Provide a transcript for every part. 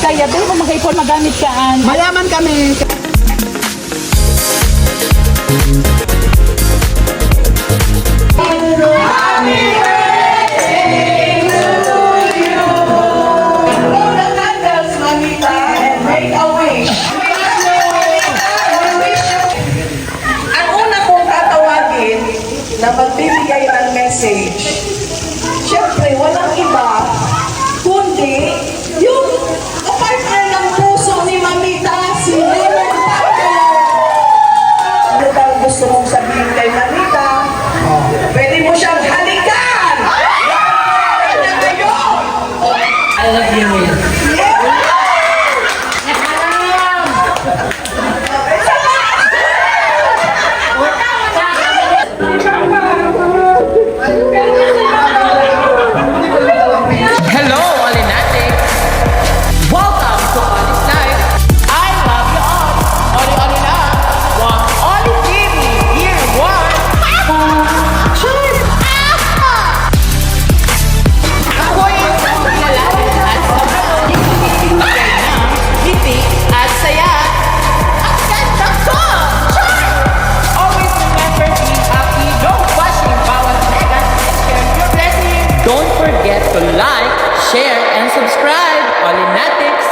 saya. Dili mo makaipon magamit kaan. Mayaman kami. Ang una kong tatawagin na magbibigay ng message, syempre walang iba kundi yung partner ng puso ni Mamita, si Leonard Pacquiao. Ano ba ang gusto mong sabihin kay Mamita? Pwede mo siyang halikan! Ano na yun? I love you. Hello, Olinatics! Welcome to Oli's Life! I love you all! Oli, Oli na! Oli TV! Year 1! Sure! Ako yung kilala at sobrang bigay na ngiti at saya at ganda ko! Sure! Always remember being happy, don't bashing bawat mega and share your blessing. Don't forget to like, share, and subscribe. Olinatics!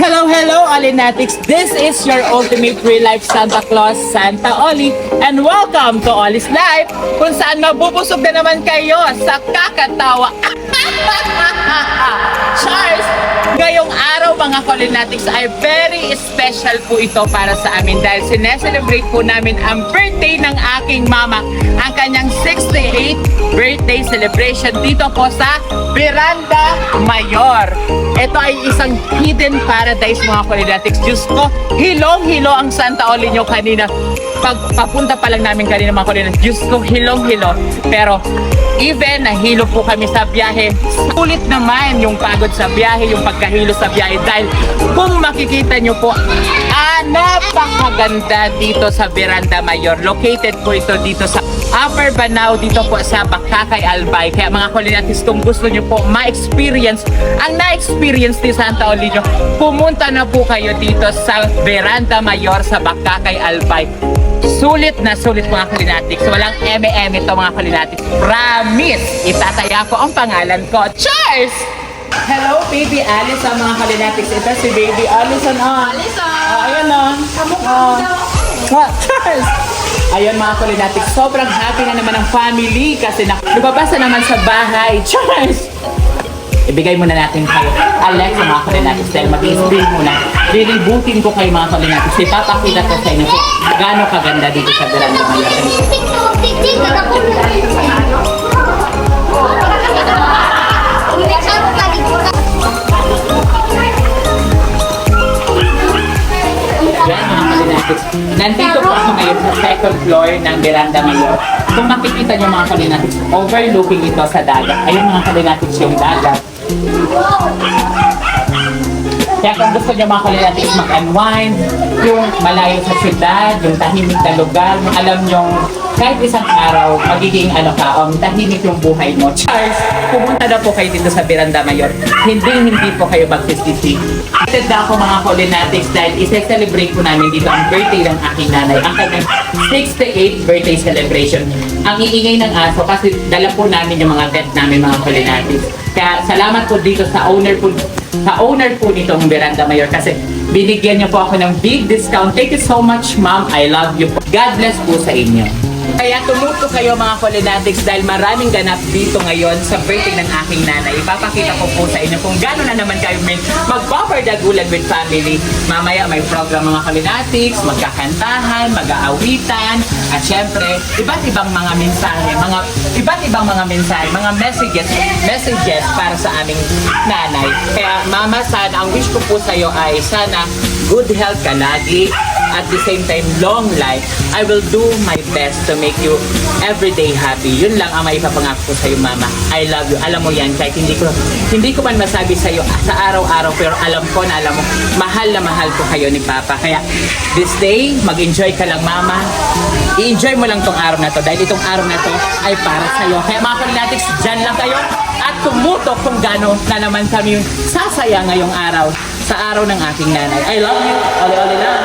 Hello, hello, Olinatics! This is your ultimate real-life Santa Claus, Santa Oli, and welcome to Oli's Life, kung saan mabubusog na naman kayo sa kakatawa. Charles! Ngayong araw mga Olinatics ay very special po ito para sa amin dahil sineselebrate po namin ang birthday ng aking mama, ang kanyang 68th birthday celebration dito po sa Veranda Mayor. Ito ay isang hidden paradise mga Olinatics. Diyos ko, hilong-hilo ang Santa Oli nyo kanina. Papunta pa lang namin kanina mga Olinatics. Diyos ko, hilong-hilo. Pero even nahilo po kami sa biyahe, sulit naman yung pagod sa biyahe, yung pagkahilo sa biyahe dahil kung makikita nyo po, napakaganda dito sa Veranda Mayor. Located po ito dito sa Upper Banao, dito po sa Bakakay, Albay. Kaya mga Olinatics, kung gusto nyo po ma-experience ang na-experience ni Santa Oli nyo, pumunta na po kayo dito sa Veranda Mayor sa Bakakay, Albay. Sulit na sulit mga Olinatics. Walang eme-eme ito mga Olinatics. Promise! Itataya ko ang pangalan ko. Cheers! Hello, Baby Allison mga Olinatics. Ito si Baby Allison. Ayun o. Cheers! Ayun mga Olinatics. Sobrang happy na naman ang family kasi lumabas na naman sa bahay. Cheers! Ibigay muna natin kayo Alex sa mga Olinatics dahil mag-i-spin muna. Lilibutin ko kayo mga Olinatics. Ipapakita ko sa inyo kung gaano kaganda dito sa Veranda Mayor. Yan mga Olinatics. Nandito po ako ngayon sa second floor ng Veranda Mayor. Kung makikita nyo mga Olinatics, overlooking ito sa dagat. Ayun mga Olinatics yung dagat. Kaya kung gusto nyo mga Olinatics mag-unwind, yung malayo sa syudad, yung tahimik na lugar, alam nyo, kahit isang araw, magiging tahimik yung buhay mo. Charles, pumunta na po kayo dito sa Veranda Mayor. Hindi po kayo magsisisi. Excited na ako mga Olinatics dahil isa-celebrate po namin dito ang birthday ng aking nanay, ang kanyang 68th birthday celebration. Ang iingay ng aso kasi dala po namin yung mga tent namin mga Olinatics. Kaya salamat po dito sa owner po nitong Veranda Mayor kasi binigyan niyo po ako ng big discount. Thank you so much, ma'am. I love you po. God bless po sa inyo. Kaya tumuto kayo mga Kulinatics dahil maraming ganap dito ngayon sa birthday ng aking nanay. Ipapakita ko po sa inyo kung gano'n na naman kayo magpapardagulan with family. Mamaya may program mga Kulinatics, magkakantahan, mag-aawitan, at syempre, iba't ibang mga mensahe, mga messages para sa aming nanay. Kaya mama, sana ang wish ko po sa iyo ay sana good health ka lagi. At the same time, long life. I will do my best to make you everyday happy. Yun lang ang may ipapangako ko sa iyo, mama. I love you. Alam mo yan, kahit hindi ko man masabi sa iyo sa araw-araw, pero alam mo, mahal na mahal ko kayo ni Papa. Kaya this day, mag-enjoy ka lang, mama. I-enjoy mo lang tong araw na to dahil itong araw na to ay para sa iyo. Kaya mga Kulinatics, dyan lang kayo at tumutok kung gano'n na naman kami sasaya ngayong araw sa araw ng aking nanay. I love you. Oli-oli lang.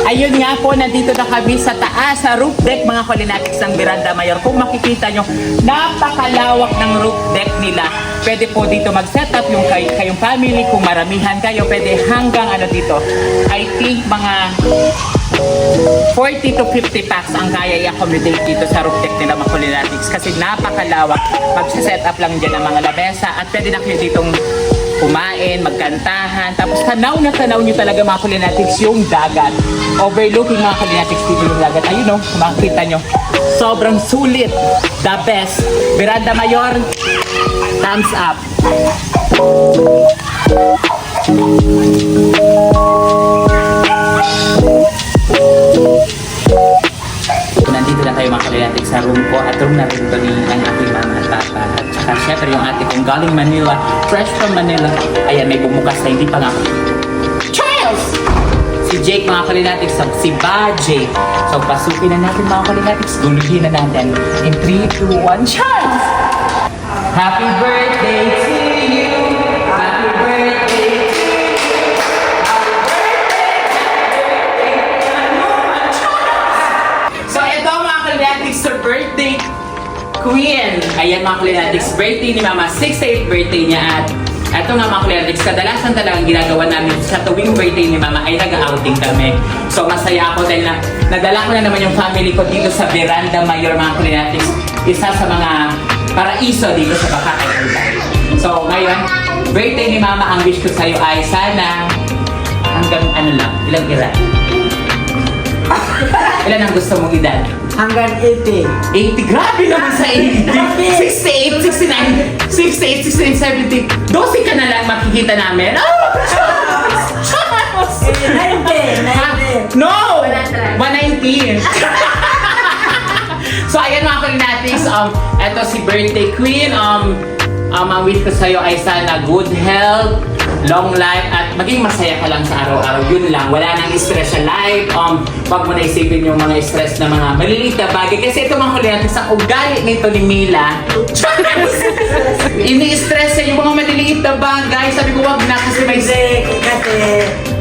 Ayun nga po, nandito na kami sa taas, sa roof deck mga Kulinatics ng Miranda Mayor. Kung makikita nyo, napakalawak ng roof deck nila. Pwede po dito mag-set up yung kayong family, kung maramihan kayo, pwede hanggang dito. I think mga 40 to 50 packs ang kaya i-accommodate dito sa roof deck nila mga Kulinatics kasi napakalawak. Mag-set up lang dyan ng mga labesa at pwede na kayo ditong kumain, magkantahan, tapos tanaw nyo talaga mga Kulinatics yung dagat. Overlooking mga Kulinatics dito yung dagat. Ayun makikita nyo. Sobrang sulit. The best. Miranda Mayor, thumbs up. Nandito na tayo mga Kulinatics sa room ko at room na rin ito ng aking mama at papa. At saka syempre yung ate kong galing Manila, fresh from Manila. Ayan, may bumukas na hindi pa nga. Charles! Si Jake mga Kulinatics, si Bajay. So pasukin na natin mga Kulinatics, guluhin na natin. In 3, 2, 1, Charles! Happy birthday to you! Happy birthday to you! Happy birthday, Charles! So ito mga Kulinatics, sa birthday Queen. Ayan mga Kulinatics, birthday ni Mama, 68th birthday niya at eto nga mga Kulinatics, kadalasan talagang ginagawa namin sa tuwing birthday ni Mama ay nag-outing kami. So masaya ako dahil nadala ko na naman yung family ko dito sa Miranda Mayor mga Kulinatics, isa sa mga paraiso dito sa Bacacay. So ngayon, birthday ni Mama, ang wish ko sa'yo ay sana hanggang ilang edad? Ilan ang gusto mong edad? Hanggang 80. 80, grabe naman sa 80. 68, 69, 68, 69, 70. 12 ka na lang makikita namin. Oh! Charles! 90. No! 119. So ayan mga Kulinatics, eto si birthday queen. Ang wish ko sa'yo ay sana good health, long life, at maging masaya ka lang sa araw-araw. Yun lang, wala nang stress sa life. Wag mo na isipin yung mga stress na mga maliliit na bagay. Kasi ito mga Kulinatics, ang ugali nito ni Mila, ini-stress siya yung mga maliliit na bagay. Sabi ko, wag na kasi may Kasi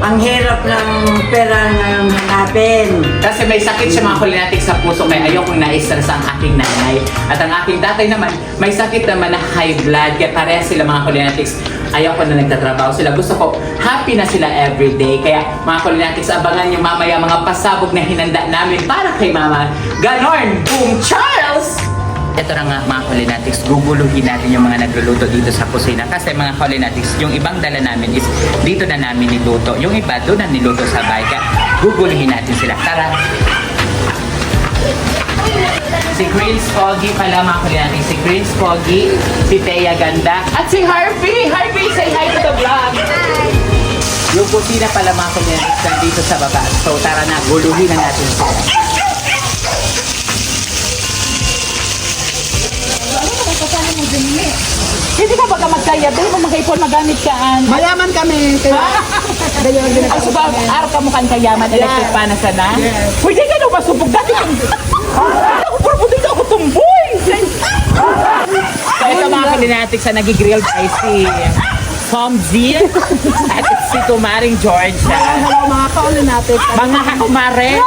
ang hirap ng pera na hanapin. Kasi may sakit siya mga Kulinatics sa puso, kaya ayokong na-stress ang aking nanay. At ang aking tatay naman, may sakit naman na high blood, kaya parehas sila mga Kulinatics. Ayoko na nagtatrabaho sila. Gusto ko, happy na sila everyday. Kaya mga Kulinatics, abangan nyo mamaya mga pasabog na hinanda namin para kay Mama. Ganon! Boom! Charles! Ito na nga mga Kulinatics, guguluhin natin yung mga nagluluto dito sa kusina. Kasi mga Kulinatics, yung ibang dala namin is dito na namin niluto. Yung iba doon na niluto sa bahay. Kaya guguluhin natin sila. Tara! Si Grace Foggy pala mga Kulinatics. Si Grace Foggy, si Thea Ganda, at si Harvey! Harvey, say hi to the vlog! Yung kusina pala mga Kulinatics dito sa baba. So tara na, guluhin na natin sila. Hindi ka baga magkaya, di mo mag-ipon magamit ka. Mayaman kami. Ang subaw, araw ka mukhang kayaman, electric pa na sana. Yes. Pwede ka nung masubog dati. Ako puro dito ako tumboy. So ito mga Kulinatics sa nagigrill ay si Comzy at si Kumaring Georgia. Hello mga ka-Olinatic. Mga kakumare,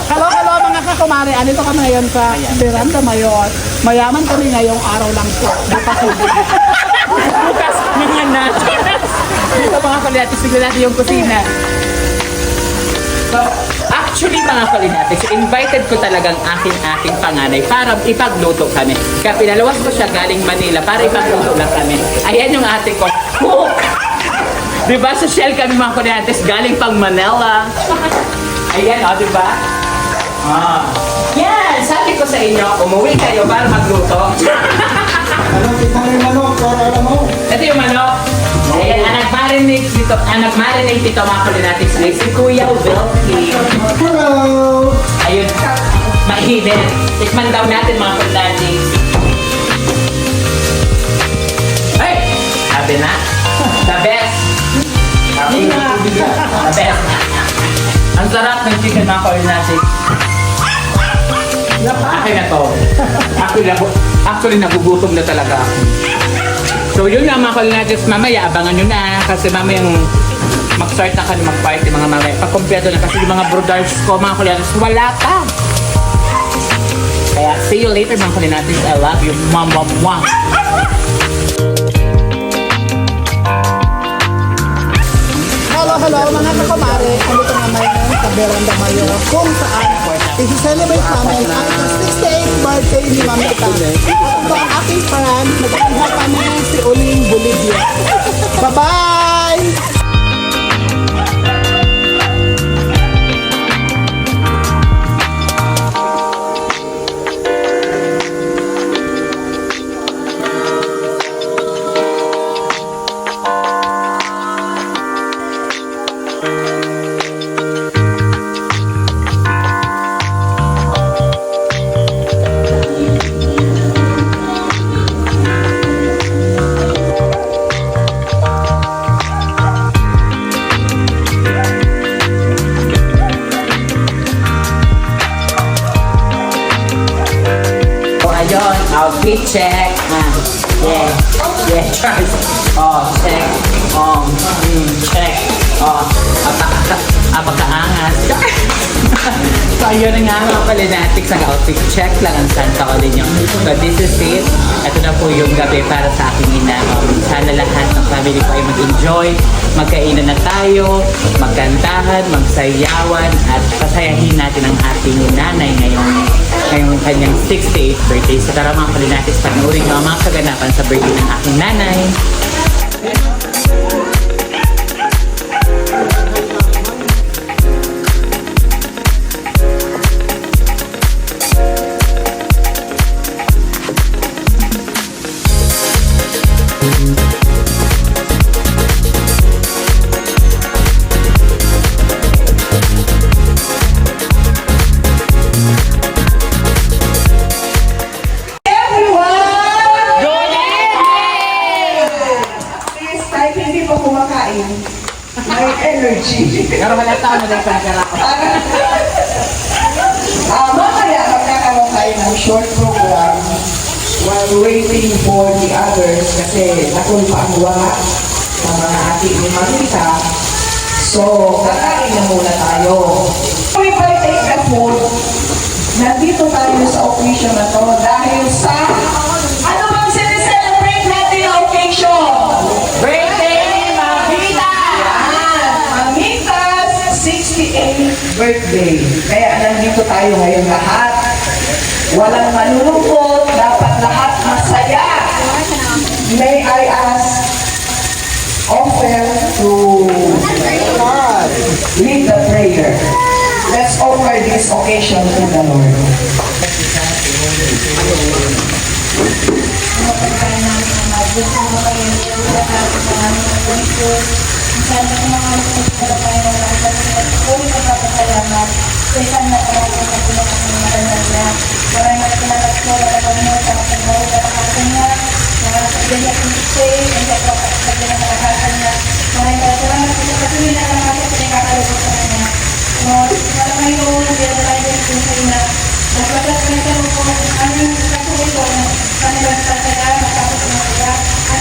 Hello mga kakumari. Andito kami ngayon sa Miranda Mayor. Mayaman kami ngayong araw lang po. bukas mga nachos. Dito mga kalinatis, tignan natin yung kusina. So, actually mga kalinatis, invited ko talagang aking panganay para ipagluto kami. Kaya pinalawas ko siya galing Manila para ipagluto lang kami. Ayan yung ate ko. Cook! Diba sa Shell kami mga kalinatis, galing pang Manila. Ayan o, diba? Ah. Yan, sabi ko sa inyo, umuwi kayo para magluto. Ito yung manok. Ayan, ang nag-marinate dito mga kulinatics ay si Kuya Wilkie. Hello! Ayun, mahinit. Tikman daw natin mga kulinatics. Ay, sabi na. The best. The best. Ang sarap ng chicken mga kulinatics. Akin na to. Actually, nagugutom na talaga ako. So yun nga mga kulinatics, mamaya abangan nyo na kasi mamaya mag-start na kami mag-party mga mamaya. Pag-kompleto na kasi yung mga brothers ko mga kulinatics, wala pa. Kaya see you later mga kulinatics. I love you. Mwah. Hello mga kakumari. Andito nga ngayon sa Miranda Mayor kung saan i-celebrate namin ang 68th birthday ni Mamita. Ito ang aking fan. Nagkakuha kami si Uling Bolivia. Bye-bye! So ayun, outfit check. Yeah, Charles. Oh, check. Check. Apakaangas. So ayun na nga mga kulinatics, ang outfit check lang ang Santa Olin yung. So this is it. Ito na po yung gabi para sa aking ina. Sana lahat ng family ko ay mag-enjoy. Magkainan na tayo, magkantahan, magsayawan, at pasayahin natin ang ating nanay ngayong kanyang 68th birthday. So tara mga kulinatics, panoorin nyo ang mga kaganapan sa birthday ng aking nanay. Please, kahit hindi pa kumakain, may energy. Pero halata mo din pagkara ko. Mamaya magkakaroon tayo ng short program while waiting for the others kasi nakulpa ang wala sa mga ating ni Mamita. So, kakain na muna tayo. We partake the food. Nandito tayo sa occasion na to dahil sa ano bang sineselebrate natin na occasion? Birthday ni Mamita! Mamita's 68th birthday. Kaya nandito tayo ngayon lahat. Walang malulungkot, dapat lahat masaya. May I ask, offer to God, lead the prayer. Let's offer this occasion to the Lord.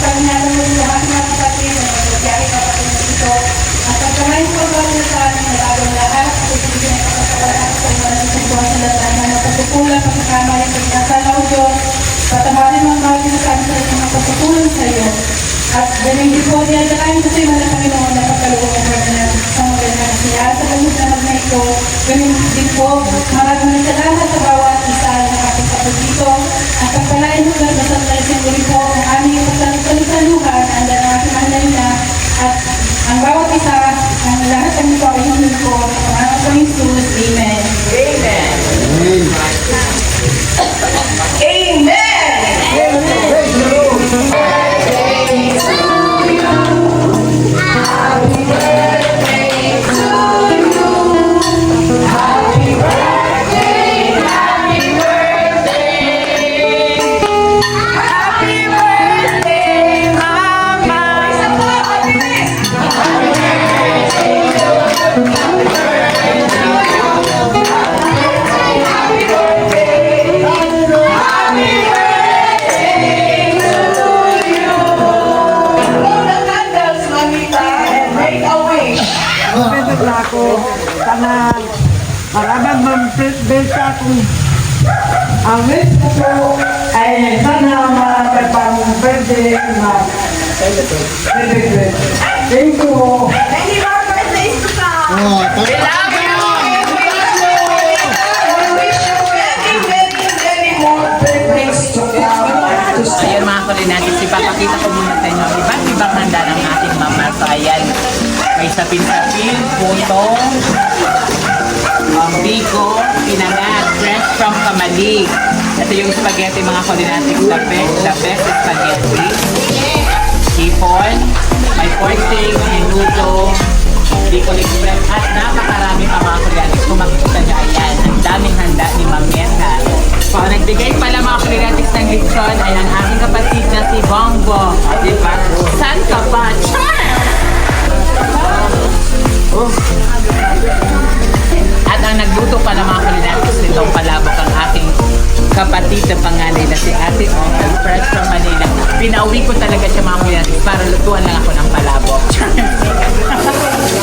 At Ganun din po, maraming salamat sa bawat isa na nakapagpapag dito. At pagpalain mo lang sa Sangkuri po ang aming pagsaluhan, ang aking mahalina, at ang bawat isa, ang lahat ng ito ay hinul ko, ang anak ko Jesus. Amen. Amen! Blow the candles, Mamita, and make a wish. Pinag na ako. Sana maraming mag-birthday akong ang wish ko po ay sana marami pang birthday Thank you. Many more birthdays to come. Oh, We wish you many more birthdays to come. Ayan mga koordinates, ipapakita ko muna sa inyo ang iba't ibang handa ng ating mama. So ayan, may sapin-sapin, putong, biko, pinangat, fresh from Kamalig. Ito yung spaghetti mga koordinates, the best spaghetti. Hipon, may pork steak, menudo, biko express, at napakarami pa mga koordinates. Kung makikita nyo, ayan, ang daming handa ni Ma'am Neta. So, nagbigay pala mga koordinates ng lechon ay ang aking kapatid na si Bongbong. Diba? Saan ka ba? Char! At ang nagluto pala mga koordinates nitong palabok ang aking kapatid na panganay na si Ate Ongel, fresh from Manila. Pinauwi ko talaga siya mga koordinates para lutuan lang ako ng palabok.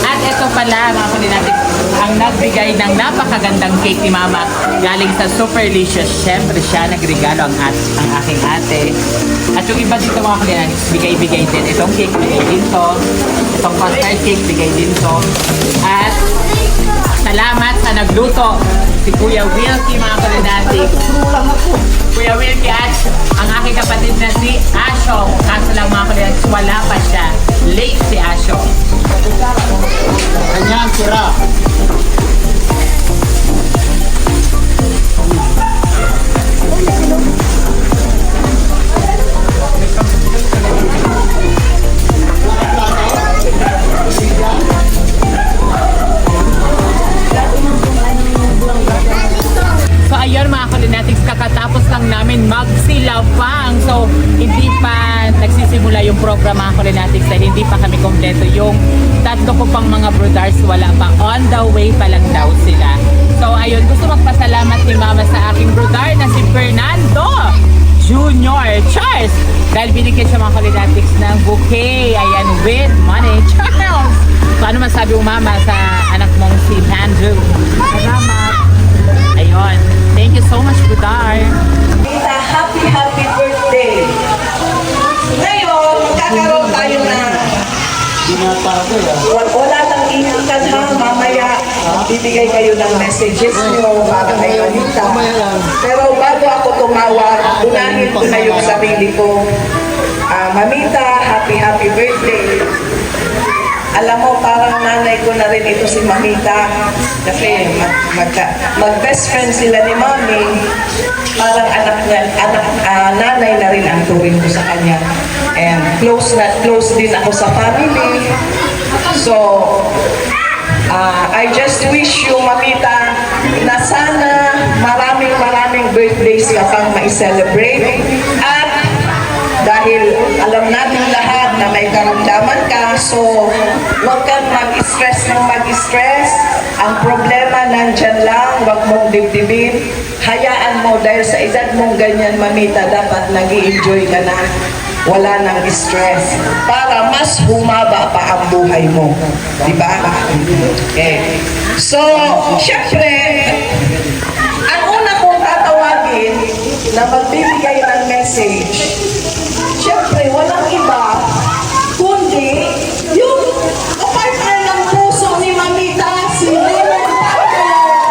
At ito pala mga koordinates, ang nagbigay ng napakagandang cake ni Mama galing sa Superlicious. Siyempre siya nagregalo ang aking ate. At yung iba dito mga koordinates, bigay-bigay din. Itong cake, bigay din to. Itong custard cake, bigay din to. At salamat sa nagluto si Kuya Wilkie mga koordinates. Kuya Wilkie at ang aking kapatid na si Asho. Kaso lang mga koordinates, wala pa siya. Late si Asho. kanyang sira. So ayun mga koordinates, kakatapos lang namin magsilabang. So hindi pa nagsisimula yung program mga koordinates dahil hindi pa kami kompleto. Yung tatlo ko pang mga brodars wala pa. On the way pa lang daw sila. So ayun, gusto magpasalamat ni Mama sa aking brodar na si Fernando Junior. Charles! Dahil binigyan siya mga koordinates ng bouquet. Ayan, with money. Charles! So ano masabi mo Mama sa anak mong si Andrew? Salamat! Ayun. Thank you so much, Budar. Mamita, happy birthday. Ngayon, magkakaroon tayo na wala nang iikan ha, mamaya bibigay kayo ng messages nyo para kay Mamita. Pero bago ako tumawag, unahin ko na yung sarili ko. Mamita, happy birthday. Alam mo, parang nanay ko na rin ito si Mamita. Kasi mag-best friend sila ni Mami. Parang nanay na rin ang turing ko sa kanya. And close din ako sa family. So, I just wish you, Mamita, na sana maraming birthdays ka pang ma-celebrate. At dahil alam natin lahat na may karamdaman ka, so huwag kang mag-stress ng mag-stress. Ang problema nandyan lang, huwag mong dibdibin. Hayaan mo dahil sa edad mong ganyan, Mamita, dapat nag-i-enjoy ka na. Wala nang stress. Para mas humaba pa ang buhay mo. Diba? Okay. So, syempre, ang una kong tatawagin na magbibigay ng message, syempre, walang iba, kundi yung partner ng puso ni Mamita, si Leonard Pagano.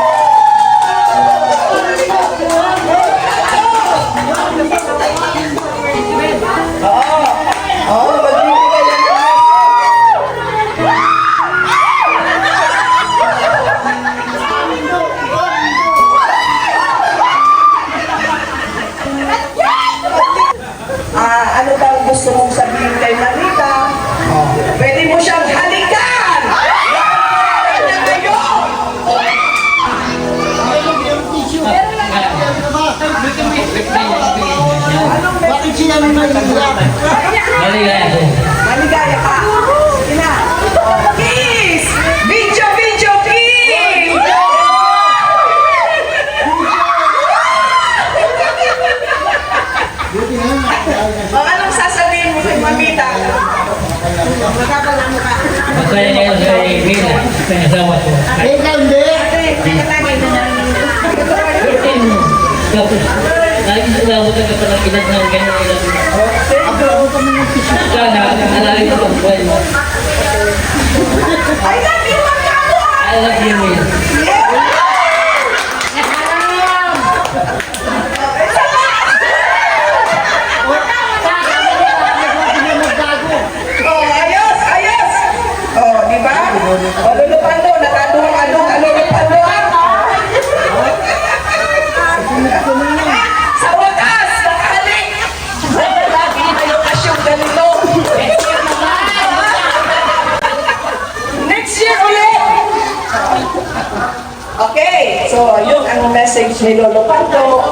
Ikaw hindi. Nakikita ka pa ng edad ng ganyan edad. Alay ko ang buhay mo. I love you, Magkamo! I love you, Will. Oh, ayos, ayos. Oh, di ba? Oh, lulupando, nakadung-adung ka lulupando. Sa wakas, nakahalik. Lagi kayo kasyong ganito. Next year ulit. Okay, so yun ang message ni Lolo Pando.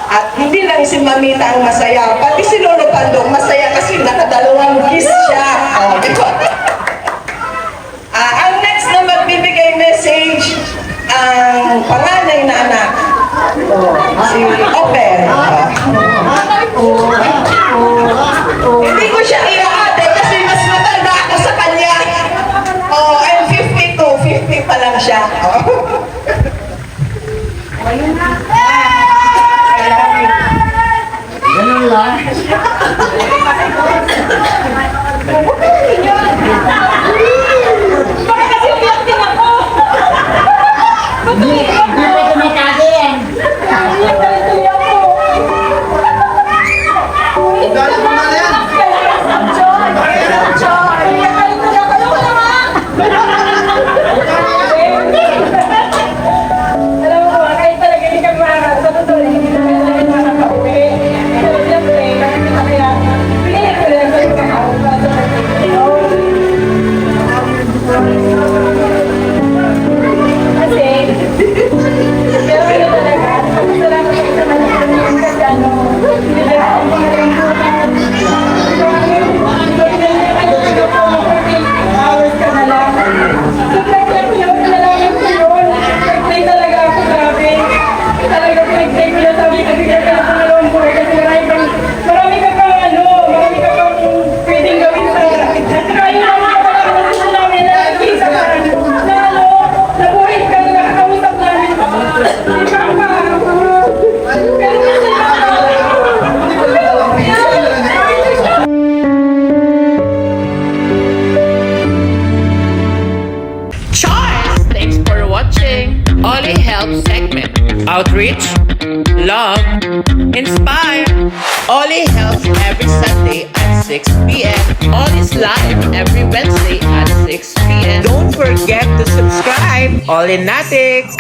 At hindi lang si Mamita ang masaya, pati si Lolo Pando masaya kasi nakadalawang kiss siya. Oh, di ba? Ang next na magbibigay message, ang panganay na anak. Si Oper. Hindi ko siya iaate kasi mas matanda ako sa kanya. Oh, I'm 52, 50 pa lang siya. Oh. Ganun lang. Hindi pa kumakain. Ugali mo na yan. Alam mo, kahit talaga hindi kami makakasa, sa totoo, hindi na kami makakauwi. Pero siyempre, nakikita kaya, pinili ko lang sa makakauwi sa kasi, pero ano talaga, salamat ko sa mga kasi ano, hindi na ako hours ka na lang. Sobrang lang ko yung nalalaman ko yun. Nag-play talaga ako, grabe. Talaga pinag-play ko na sabi kasi kasi ako nalawang buhay kasi marami ka pang ano, marami ka pang pwedeng gawin sa kaya naman ka pala kasi sa namin na nakikita ka na ano, nabuhay ka na nakakausap namin. Di ba pa? Pero kasi Charles! Thanks for watching Ollie Help segment. Outreach, love, inspire. Ollie helps every Sunday at 6 p.m. Ollie's live every Wednesday at 6 p.m. Don't forget to subscribe. Ollie Natics!